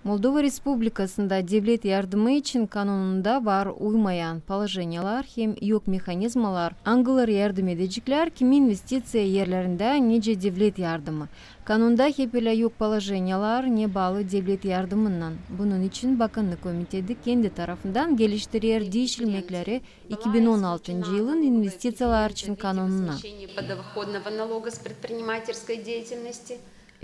Молдова Республикасында devlet yardımı için kanununda var uymayan положениялар hem yok mexanizmalar, angılar yardım edecekler kimi investitsiya yerlerinde nece devlet yardımı. Kanunda hepele yok положениялар ne bağlı devlet yardımından. Bunun için Bakanlık Komitesi kendi tarafından geliştirir değişilmekleri 2016 yılın investitsiyalar için kanununa.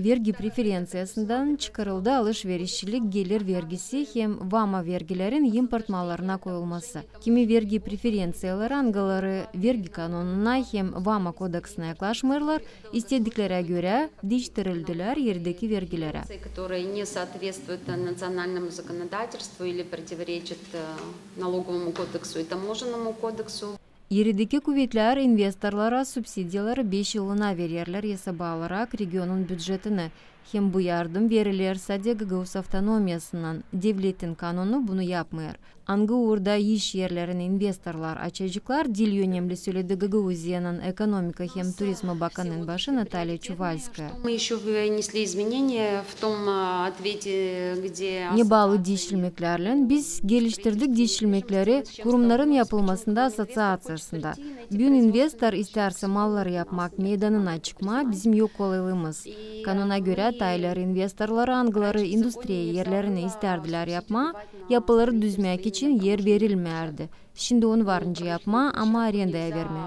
Vergi preferensiyasından çıkarıldı alışverişçilik gelir vergisi hem vama vergilerin import mallarına koyulması. Kimi vergi preferensiyaları angaları vergi kanununa hem vama kodeksine yaklaşmırlar, istedikleri göre değiştirildiler yerdeki vergilere. Yerideki kuvvetler investorlara subsidiyaları 5 yılına verirler hesabı alarak regionun bütçetini. Hem bu yardım verilir sadece Gagavuz avtonomiyasından. Devletin kanunu bunu yapmıyor. Angı orada iş yerlerini investorlar açacaklar, dil önemli söyledi Gagavuzya'nın ekonomika hem turizma bakanının başı Natalya Çuvalskaya. Ne bağlı değişilmeklerle biz geliştirdik değişilmekleri kurumların yapılmasında asosiyasyasında. Bir investor isterse malları yapmak meydanına çıkma bizim yok olalımız. Kanuna göre taylar investorları angıları endüstriye yerlerini isterdiler yapma, yapıları düzmek için yer verilmerdi. Şimdi onu varınca yapma ama arendaya verme.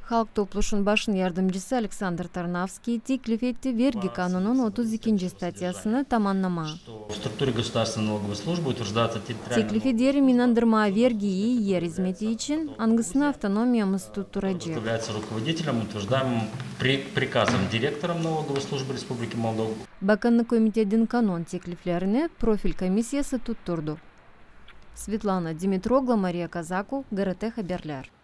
Halk Topluşun başın yardımcısı Alexander Tarnavskiy teklif etti vergi kanunun 32. statyasını tamamlama. Teklif eder inandırma vergiyi yer hizmeti için angısını avtonomiyamız tutturacak. Bakanlık Komitesi'nin kanun tekliflerini profil komisyası tutturdu. Svetlana Dimitrogla, Maria Kazaku, GRT Haberler.